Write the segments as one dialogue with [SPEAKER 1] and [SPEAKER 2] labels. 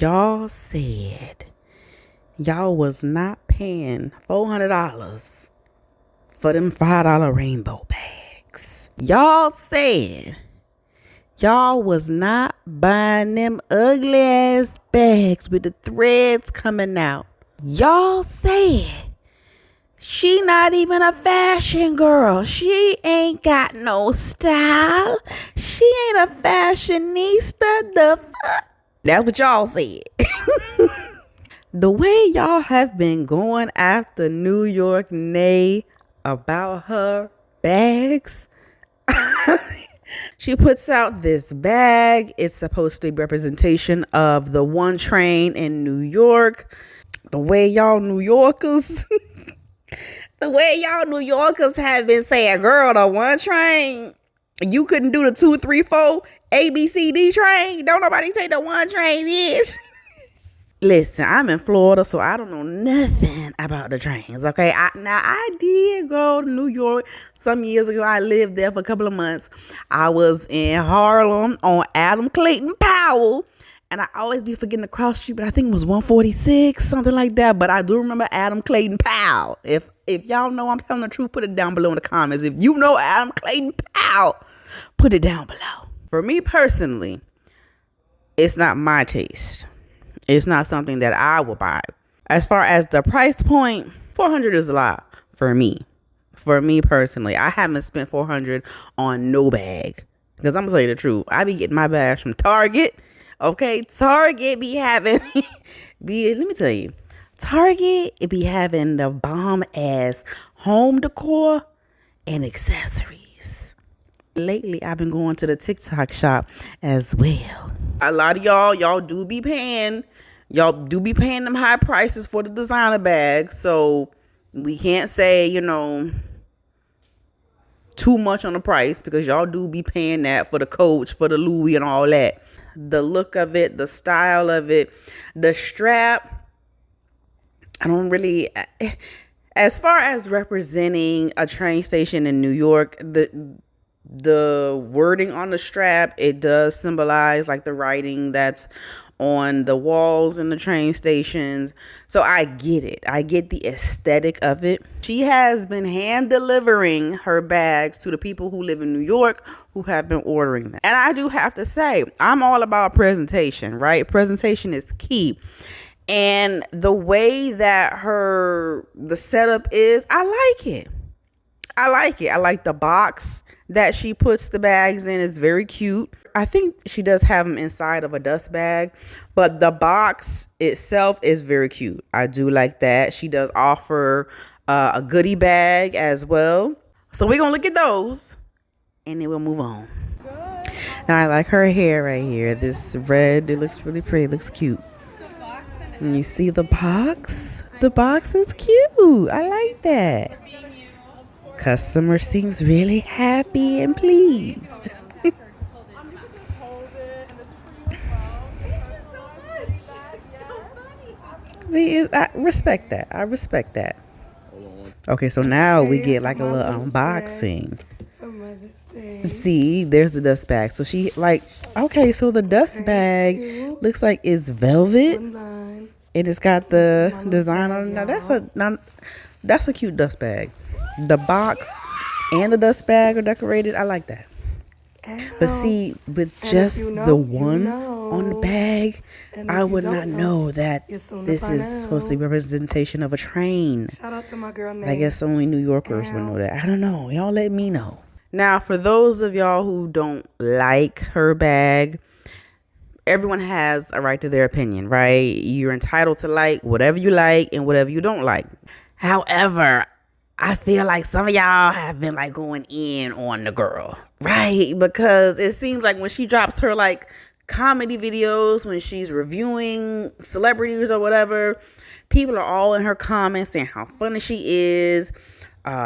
[SPEAKER 1] Y'all said y'all was not paying $400 for them $5 rainbow bags. Y'all said y'all was not buying them ugly ass bags with the threads coming out. Y'all said she not even a fashion girl. She ain't got no style. She ain't a fashionista. The fuck? That's what y'all said. The way y'all have been going after New York Nay about her bags. She puts out this bag. It's supposed to be representation of the one train in New York. The way y'all New Yorkers have been saying, girl, the one train, you couldn't do the 2, 3, 4 ABCD train. Don't nobody take the one train, bitch. Listen, I'm in Florida, so I don't know nothing about the trains, okay? I did go to New York some years ago. I lived there for a couple of months. I was in Harlem on Adam Clayton Powell, and I always be forgetting the cross street, but I think it was 146, something like that. But I do remember Adam Clayton Powell. If y'all know I'm telling the truth, put it down below in the comments. If you know Adam Clayton Powell, put it down below. For me personally, it's not my taste. It's not something that I will buy. As far as the price point, $400 is a lot for me. For me personally, I haven't spent $400 on no bag. Because I'm going to tell you the truth. I be getting my bags from Target. Okay, Target be having, let me tell you, Target, it be having the bomb ass home decor and accessories. Lately, I've been going to the TikTok shop as well. A lot of y'all do be paying them high prices for the designer bags. So we can't say, too much on the price, because y'all do be paying that for the Coach, for the Louis and all that. The look of it, the style of it, the strap. I don't really, as far as representing a train station in New York, the wording on the strap, it does symbolize like the writing that's on the walls in the train stations. So I get it. I get the aesthetic of it. She has been hand delivering her bags to the people who live in New York who have been ordering them. And I do have to say, I'm all about presentation, right? Presentation is key. And the way that the setup is, I like it. I like the box that she puts the bags in. It's very cute. I think she does have them inside of a dust bag, but the box itself is very cute. I do like that. She does offer a goodie bag as well. So we're going to look at those and then we'll move on. Now I like her hair right here. This red, it looks really pretty. It looks cute. And you see the box? The box is cute. I like that. Customer seems really happy and pleased. I respect that. Okay, so now we get like a little unboxing. See, there's the dust bag. So she okay, so the dust bag looks like it's velvet. It has got the design on it. Now that's a cute dust bag. The box and the dust bag are decorated. I like that. But see, with just the one on the bag, I would not know that this is supposed to be representation of a train.
[SPEAKER 2] Shout out to my girl Nate.
[SPEAKER 1] I guess only New Yorkers would know that. I don't know. Y'all let me know. Now, for those of y'all who don't like her bag, everyone has a right to their opinion, right? You're entitled to like whatever you like and whatever you don't like. However, I feel like some of y'all have been like going in on the girl, right? Because it seems like when she drops her like comedy videos, when she's reviewing celebrities or whatever, people are all in her comments saying how funny she is.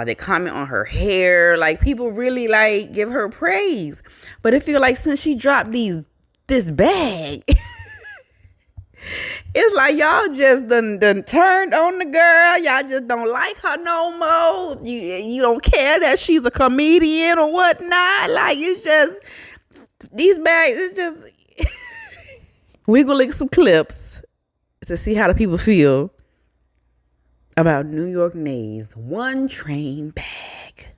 [SPEAKER 1] They comment on her hair. Like, people really like give her praise. But I feel like since she dropped this bag, it's like y'all just done turned on the girl. Y'all just don't like her no more. You don't care that she's a comedian or whatnot. Like, it's just these bags. It's just We're going to look at some clips to see how the people feel about New York Nay's one train bag.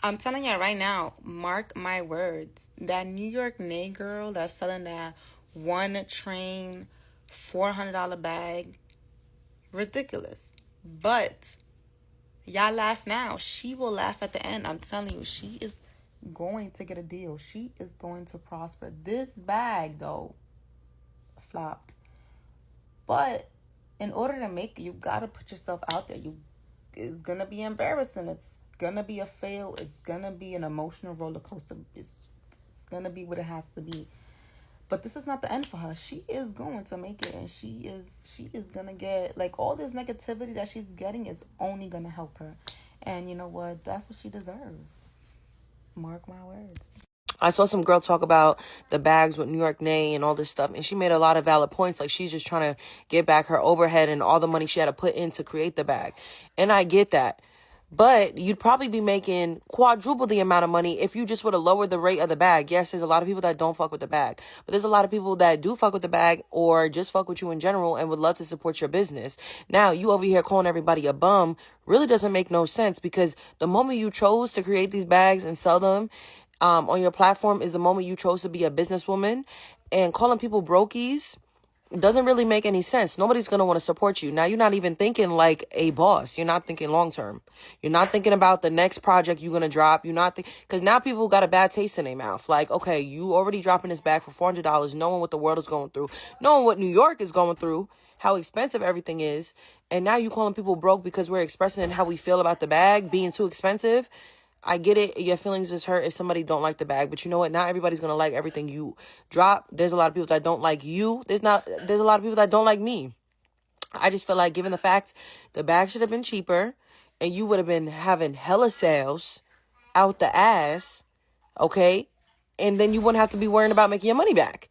[SPEAKER 1] I'm telling you right now, mark my words, that New York Nay girl that's selling that one train $400 bag, ridiculous. But y'all laugh now. She will laugh at the end. I'm telling you, she is going to get a deal. She is going to prosper. This bag, though, flopped. But in order to make it, you got to put yourself out there. It's going to be embarrassing. It's going to be a fail. It's going to be an emotional roller coaster. It's going to be what it has to be. But this is not the end for her. She is going to make it, and she is going to get, like, all this negativity that she's getting is only going to help her. And you know what? That's what she deserves. Mark my words.
[SPEAKER 2] I saw some girl talk about the bags with New York Nay and all this stuff, and she made a lot of valid points. Like, she's just trying to get back her overhead and all the money she had to put in to create the bag. And I get that. But you'd probably be making quadruple the amount of money if you just would have lowered the rate of the bag. Yes, there's a lot of people that don't fuck with the bag, but there's a lot of people that do fuck with the bag or just fuck with you in general and would love to support your business. Now, you over here calling everybody a bum really doesn't make no sense, because the moment you chose to create these bags and sell them on your platform is the moment you chose to be a businesswoman. And calling people brokies doesn't really make any sense. Nobody's going to want to support you. Now, you're not even thinking like a boss. You're not thinking long term. You're not thinking about the next project you're going to drop. You're not because now people got a bad taste in their mouth. Like, okay, you already dropping this bag for $400, knowing what the world is going through, knowing what New York is going through, how expensive everything is. And now you calling people broke because we're expressing how we feel about the bag being too expensive. I get it. Your feelings is hurt if somebody don't like the bag, but you know what? Not everybody's going to like everything you drop. There's a lot of people that don't like you. There's a lot of people that don't like me. I just feel like, given the fact the bag should have been cheaper and you would have been having hella sales out the ass, okay? And then you wouldn't have to be worrying about making your money back.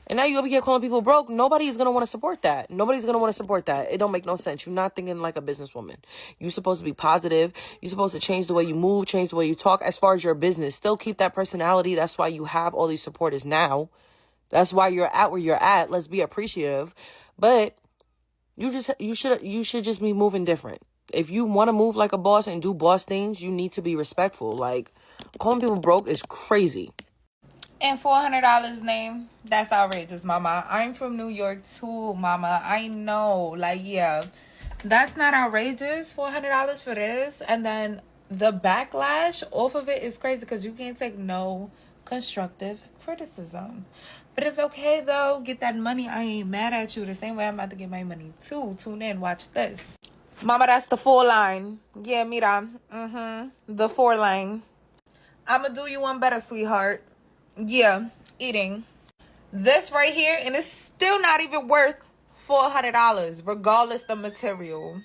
[SPEAKER 2] And now you over here calling people broke. Nobody is going to want to support that. Nobody's going to want to support that. It don't make no sense. You're not thinking like a businesswoman. You're supposed to be positive. You're supposed to change the way you move, change the way you talk as far as your business. Still keep that personality. That's why you have all these supporters now. That's why you're at where you're at. Let's be appreciative. But you should just be moving different. If you want to move like a boss and do boss things, you need to be respectful. Like, calling people broke is crazy.
[SPEAKER 3] And $400 name, that's outrageous, mama. I'm from New York too, mama. I know, like, yeah, that's not outrageous. $400 for this, and then the backlash off of it is crazy because you can't take no constructive criticism. But it's okay though. Get that money. I ain't mad at you. The same way I'm about to get my money too. Tune in. Watch this, mama. That's the 4 line. Yeah, mira. The 4 line. I'ma do you one better, sweetheart. Yeah, eating this right here, and it's still not even worth $400 regardless the material.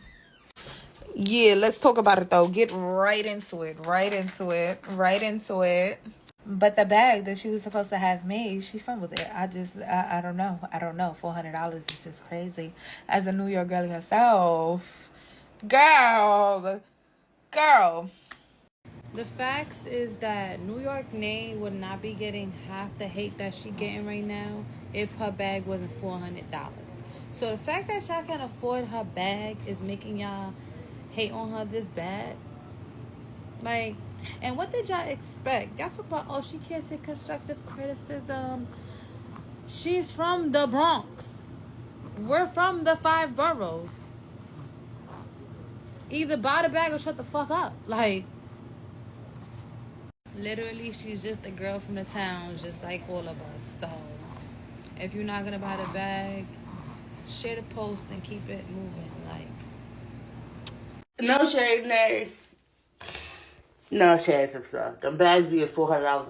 [SPEAKER 3] Yeah, let's talk about it though. Get right into it. But the bag that she was supposed to have made, she fumbled it. I don't know. $400 is just crazy. As a New York girl herself, girl.
[SPEAKER 4] The facts is that New York Nay would not be getting half the hate that she getting right now if her bag wasn't $400. So the fact that y'all can afford her bag is making y'all hate on her this bad. Like, and what did y'all expect? Y'all talk about, oh, she can't take constructive criticism. She's from the Bronx. We're from the 5 boroughs. Either buy the bag or shut the fuck up. Like, literally, she's just a girl from the towns, just like all of us. So, if you're not gonna buy the bag, share the post and keep it moving. Like,
[SPEAKER 5] no shade, Nay. No shade, some stuff. The bags being $400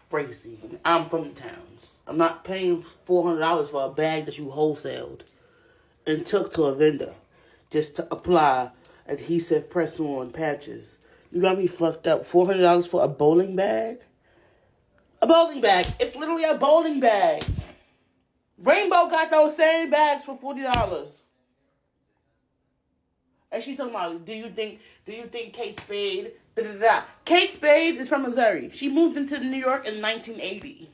[SPEAKER 5] crazy. I'm from the towns. I'm not paying $400 for a bag that you wholesaled and took to a vendor just to apply adhesive press-on patches. You got me fucked up. $400 for a bowling bag? A bowling bag. It's literally a bowling bag. Rainbow got those same bags for $40. And she's talking about, do you think Kate Spade? Da-da-da. Kate Spade is from Missouri. She moved into New York in 1980.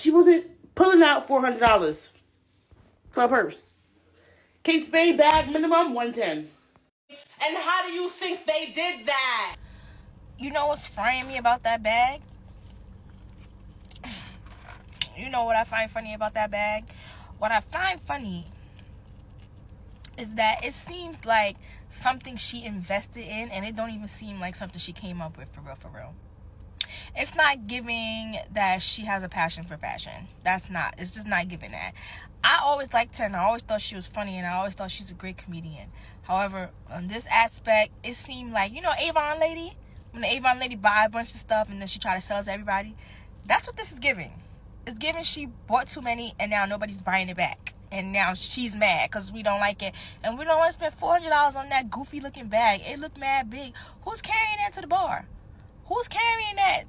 [SPEAKER 5] She wasn't pulling out $400 for a purse. Kate Spade bag minimum $110.
[SPEAKER 2] And how do you think they did that? You know what's frying me about that bag? You know what I find funny about that bag? What I find funny is that it seems like something she invested in, and it don't even seem like something she came up with for real. It's not giving that she has a passion for fashion. It's just not giving that. I always liked her, and I always thought she was funny, and I always thought she's a great comedian. However, on this aspect, it seemed like, you know, Avon lady, when the Avon lady buy a bunch of stuff and then she try to sell it to everybody, that's what this is giving. It's giving she bought too many, and now nobody's buying it back. And now she's mad because we don't like it. And we don't want to spend $400 on that goofy looking bag. It looked mad big. Who's carrying that to the bar? Who's carrying that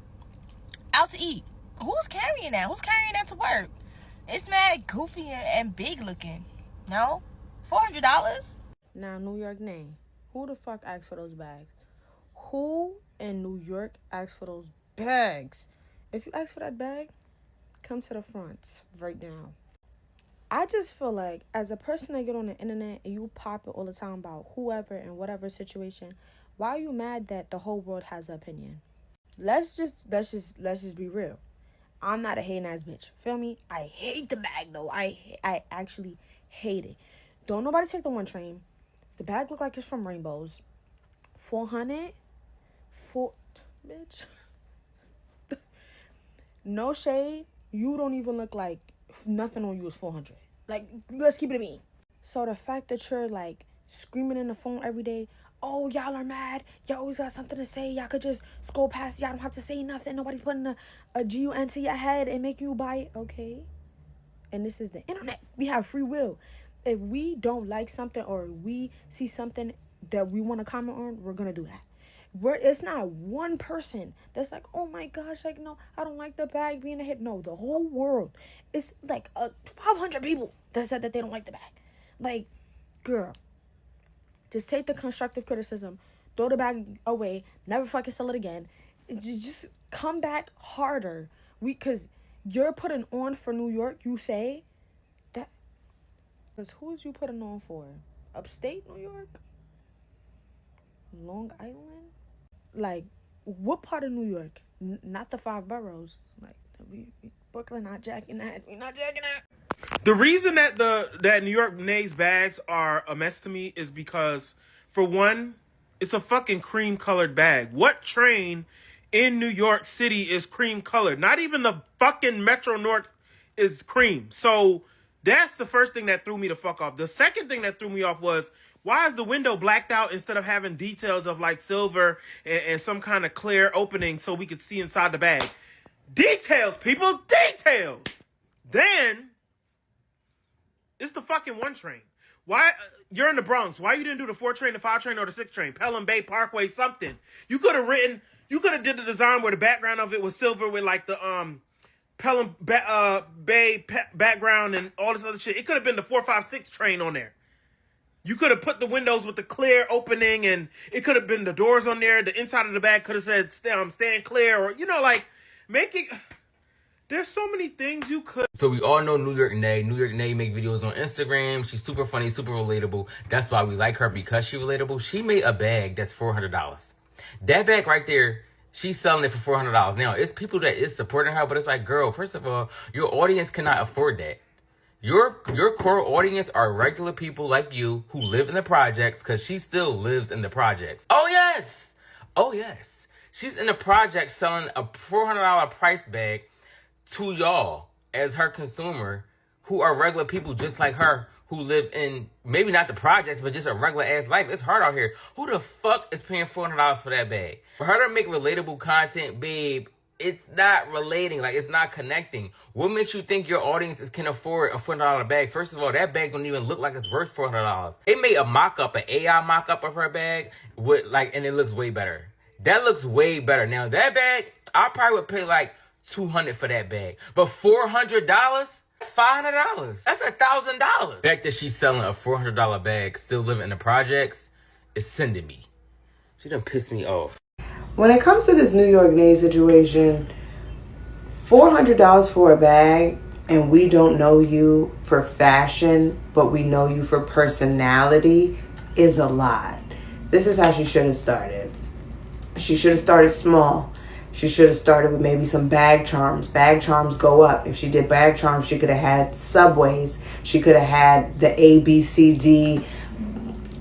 [SPEAKER 2] out to eat? Who's carrying that? Who's carrying that to work? It's mad goofy and big looking. No? $400?
[SPEAKER 6] Now, New York name. Who the fuck asked for those bags? Who in New York asked for those bags? If you ask for that bag, come to the front right now. I just feel like as a person that get on the internet and you pop it all the time about whoever and whatever situation, why are you mad that the whole world has an opinion? Let's just be real. I'm not a hating ass bitch. Feel me? I hate the bag though. I actually hate it. Don't nobody take the one train. The bag look like it's from Rainbows. 400? Bitch. No shade. You don't even look like nothing on you is 400. Like, let's keep it a bean. So the fact that you're like screaming in the phone every day, oh, y'all are mad. Y'all always got something to say. Y'all could just scroll past. Y'all don't have to say nothing. Nobody's putting a GUN to your head and making you buy it. Okay. And this is the internet. We have free will. If we don't like something or we see something that we want to comment on, we're going to do that. It's not one person that's like, oh my gosh, like, no, I don't like the bag being a hit. No, the whole world. It's like 500 people that said that they don't like the bag. Like, girl, just take the constructive criticism, throw the bag away, never fucking sell it again. Just come back harder. Because you're putting on for New York, you say that. Because who is you putting on for? Upstate New York? Long Island? Like, what part of New York? Not the 5 boroughs. Like, Brooklyn not jacking that. We not jacking that.
[SPEAKER 7] The reason that that New York Nays bags are a mess to me is because, for one, it's a fucking cream colored bag. What train in New York City is cream colored? Not even the fucking Metro North is cream. So that's the first thing that threw me the fuck off. The second thing that threw me off was, why is the window blacked out instead of having details of like silver and some kind of clear opening so we could see inside the bag? Details, people, details. Then it's the fucking 1 train. Why you're in the Bronx? Why you didn't do the 4 train, the 5 train, or the 6 train? Pelham Bay Parkway, something. You could have did the design where the background of it was silver with like the Pelham Bay background and all this other shit. It could have been the 4, 5, 6 train on there. You could have put the windows with the clear opening, and it could have been the doors on there. The inside of the bag could have said stand clear, or, you know, like, make it. There's so many things you could.
[SPEAKER 8] So we all know New York Nay. New York Nay make videos on Instagram. She's super funny, super relatable. That's why we like her, because she's relatable. She made a bag that's $400. That bag right there, she's selling it for $400. Now, it's people that is supporting her, but it's like, girl, first of all, your audience cannot afford that. Your core audience are regular people like you who live in the projects, because she still lives in the projects. Oh, yes. Oh, yes. She's in the projects selling a $400 price bag to y'all as her consumer who are regular people just like her who live in maybe not the projects, but just a regular ass life. It's hard out here. Who the fuck is paying $400 for that bag? For her to make relatable content, babe, it's not relating. Like, it's not connecting. What makes you think your audience can afford a $400 bag? First of all, that bag don't even look like it's worth $400. They made a mock-up, an AI mock-up of her bag with like, and it looks way better. That looks way better. Now, that bag, I probably would pay like $200 for that bag. But $400? That's $500. That's $1,000. The fact that she's selling a $400 bag, still living in the projects, is sending me. She done pissed me off.
[SPEAKER 9] When it comes to this New York Nay situation,
[SPEAKER 2] $400 for a bag, and we don't know you for fashion, but we know you for personality, is a lot. This is how she should have started. She should have started small. She should have started with maybe some bag charms. Bag charms go up. If she did bag charms, she could have had Subways. She could have had the A, B, C, D,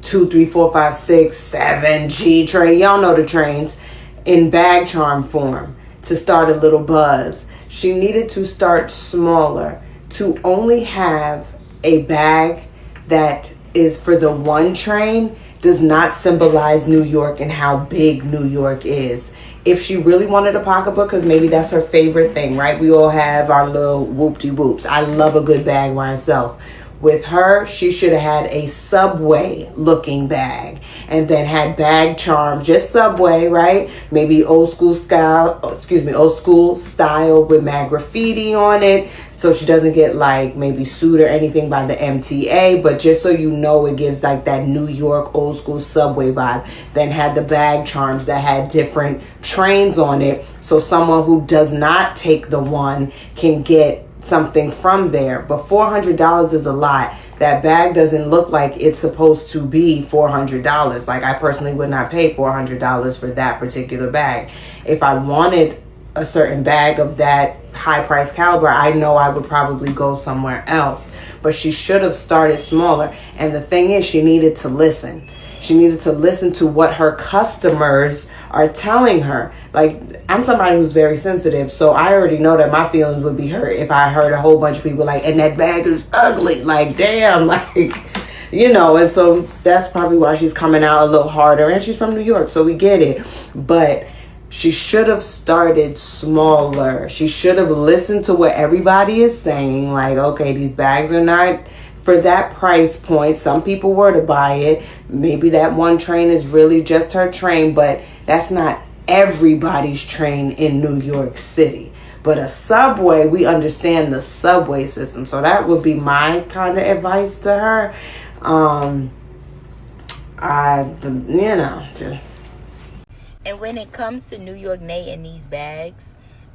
[SPEAKER 2] 2, 3, 4, 5, 6, 7 G train. Y'all know the trains in bag charm form to start a little buzz. She needed to start smaller. To only have a bag that is for the one train does not symbolize New York and how big New York is. If she really wanted a pocketbook, because maybe that's her favorite thing, right? We all have our little whoop-de-whoops. I love a good bag myself. With her, she should have had a Subway looking bag and then had bag charm, just Subway, right? Maybe old school style with mad graffiti on it. So she doesn't get like maybe sued or anything by the MTA, but just so you know, it gives like that New York old school Subway vibe. Then had the bag charms that had different trains on it. So someone who does not take the one can get something from there. But $400 is a lot. That bag doesn't look like it's supposed to be $400. Like, I personally would not pay $400 for that particular bag. If I wanted a certain bag of that high price caliber, I know I would probably go somewhere else. But she should have started smaller. And the thing is, she needed to listen. She needed to listen to what her customers are telling her. Like, I'm somebody who's very sensitive, so I already know that my feelings would be hurt if I heard a whole bunch of people like, and that bag is ugly. Like, damn, like, you know. And so that's probably why she's coming out a little harder. And she's from New York, so we get it. But she should have started smaller. She should have listened to what everybody is saying. Like, okay, these bags are not for that price point. Some people were to buy it. Maybe that one train is really just her train, but that's not everybody's train in New York City. But a Subway, we understand the subway system. So that would be my kind of advice to her.
[SPEAKER 9] And when it comes to New York Nay and these bags,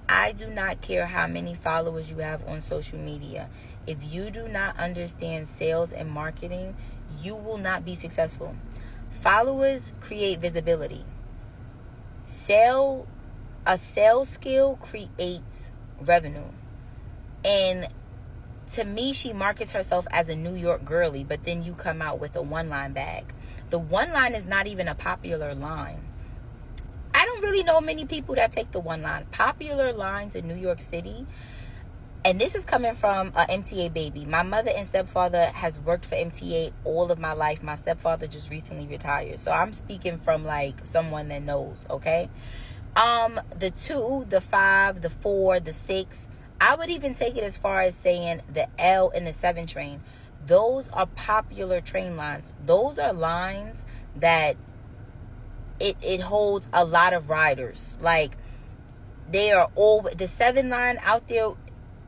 [SPEAKER 9] I do not care how many followers you have on social media. If you do not understand sales and marketing, you will not be successful. Followers create visibility. A sales skill creates revenue. And to me, she markets herself as a New York girly, but then you come out with a one-line bag. The one line is not even a popular line. I don't really know many people that take the one line. Popular lines in New York City, and this is coming from a MTA baby. My mother and stepfather has worked for MTA all of my life. My stepfather just recently retired. So I'm speaking from like someone that knows, okay? The 2, the 5, the 4, the 6, I would even take it as far as saying the L and the 7 train. Those are popular train lines. Those are lines that it holds a lot of riders. Like, they are all the 7 line out there,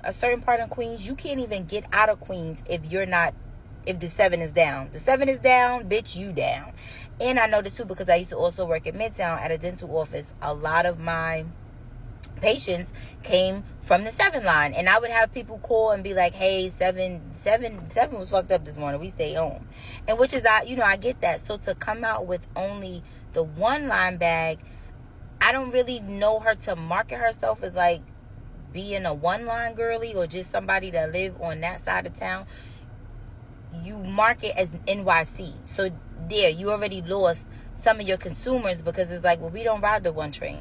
[SPEAKER 9] a certain part of Queens, you can't even get out of Queens if the 7 is down. The 7 is down, bitch, you down. And I know this too because I used to also work at Midtown at a dental office. A lot of my patients came from the 7 line, and I would have people call and be like, hey, 7 was fucked up this morning, we stay home. And which is, I get that. So to come out with only the one line bag, I don't really know her to market herself as like being a one line girly or just somebody that live on that side of town. You market as NYC, so there you already lost some of your consumers because it's like, well, we don't ride the one train,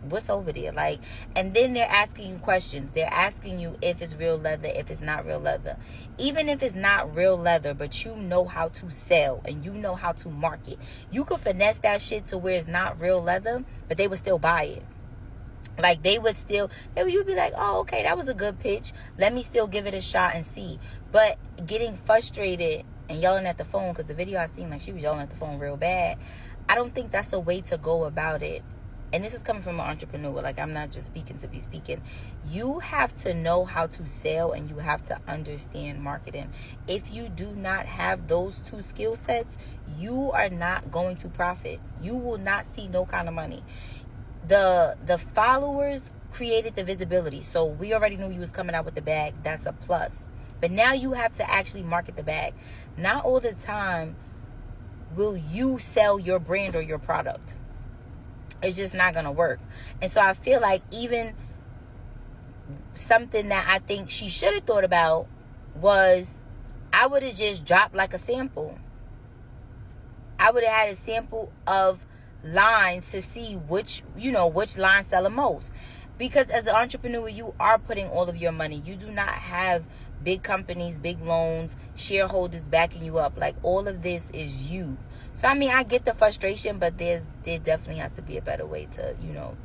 [SPEAKER 9] what's over there, like. And then they're asking you questions. They're asking you if it's real leather, if it's not real leather. Even if it's not real leather, but you know how to sell and you know how to market, you could finesse that shit to where it's not real leather, but they would still buy it. Like, you'd be like, oh, okay, that was a good pitch, let me still give it a shot and see. But getting frustrated and yelling at the phone, because the video I seen, like, she was yelling at the phone real bad, I don't think that's a way to go about it. And this is coming from an entrepreneur. Like, I'm not just speaking to be speaking. You have to know how to sell and you have to understand marketing. If you do not have those 2 skill sets, you are not going to profit. You will not see no kind of money. The followers created the visibility. So we already knew you was coming out with the bag. That's a plus. But now you have to actually market the bag. Not all the time will you sell your brand or your product. It's just not going to work. And so I feel like even something that I think she should have thought about was, I would have just dropped like a sample. I would have had a sample of lines to see which lines sell the most. Because as an entrepreneur, you are putting all of your money. You do not have big companies, big loans, shareholders backing you up. Like, all of this is you. So, I mean, I get the frustration, but there definitely has to be a better way to,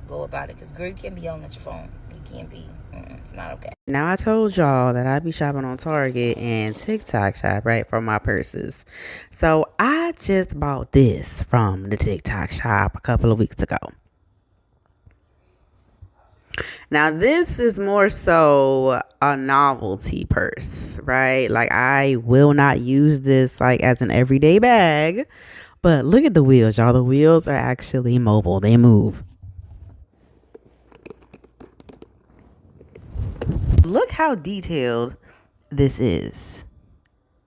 [SPEAKER 9] go about it. Because, girl, you can't be yelling at your phone. You can't be. It's not okay.
[SPEAKER 1] Now, I told y'all that I be shopping on Target and TikTok shop, right, for my purses. So, I just bought this from the TikTok shop a couple of weeks ago. Now, this is more so a novelty purse, right? Like, I will not use this like as an everyday bag. But look at the wheels, y'all. The wheels are actually mobile. They move. Look how detailed this is,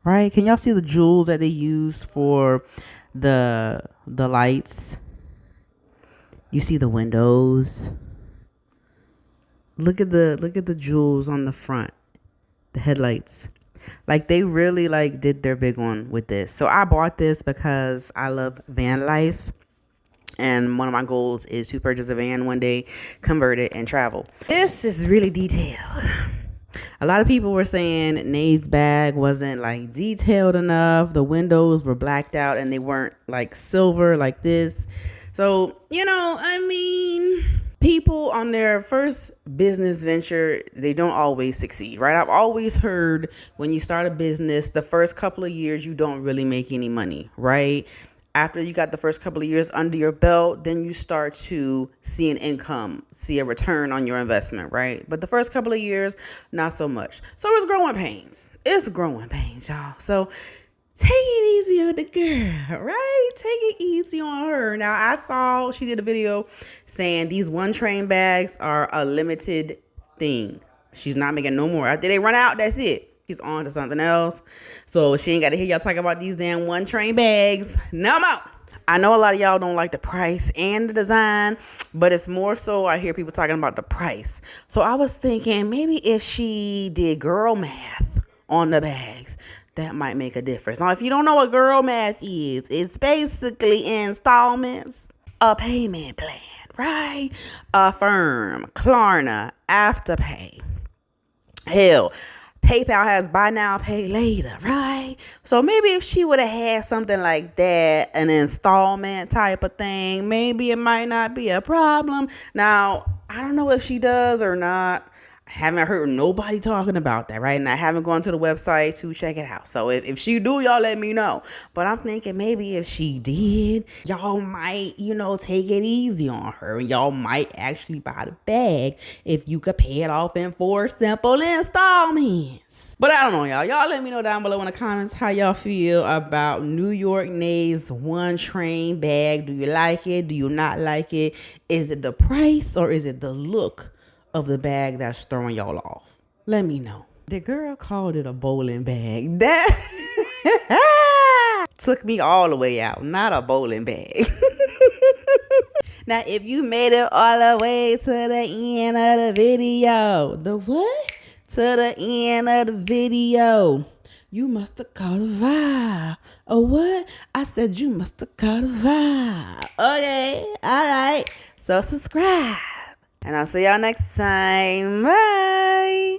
[SPEAKER 1] right? Can y'all see the jewels that they used for the lights? You see the windows. Look at the jewels on the front, the headlights. Like, they really did their big one with this. So I bought this because I love van life. And one of my goals is to purchase a van one day, convert it, and travel. This is really detailed. A lot of people were saying Nay's bag wasn't detailed enough. The windows were blacked out and they weren't silver like this. So, people on their first business venture, they don't always succeed, right? I've always heard when you start a business, the first couple of years, you don't really make any money, right? After you got the first couple of years under your belt, then you start to see an income, see a return on your investment, right? But the first couple of years, not so much. So it's growing pains. It's growing pains, y'all. So take it easy on the girl, right? Take it easy on her. Now, I saw she did a video saying these one train bags are a limited thing. She's not making no more. After they run out, that's it. She's on to something else. So she ain't got to hear y'all talk about these damn one train bags no more. I know a lot of y'all don't like the price and the design, but it's more so I hear people talking about the price. So I was thinking maybe if she did girl math on the bags, that might make a difference. Now, if you don't know what girl math is, it's basically installments, a payment plan, right? Affirm, Klarna, Afterpay. Hell, PayPal has buy now, pay later, right? So maybe if she would have had something like that, an installment type of thing, maybe it might not be a problem. Now, I don't know if she does or not. I haven't heard nobody talking about that, right? And I haven't gone to the website to check it out. So if she do, y'all let me know. But I'm thinking maybe if she did, y'all might, take it easy on her. And y'all might actually buy the bag if you could pay it off in 4 simple installments. But I don't know, y'all. Y'all let me know down below in the comments how y'all feel about New York Nay's one train bag. Do you like it? Do you not like it? Is it the price or is it the look of the bag that's throwing y'all off? Let me know. The girl called it a bowling bag. That took me all the way out. Not a bowling bag. Now, if you made it all the way to the end of the video, the what? To the end of the video, you must have caught a vibe. Oh, what? I said you must have caught a vibe. Okay, all right. So subscribe. And I'll see y'all next time. Bye.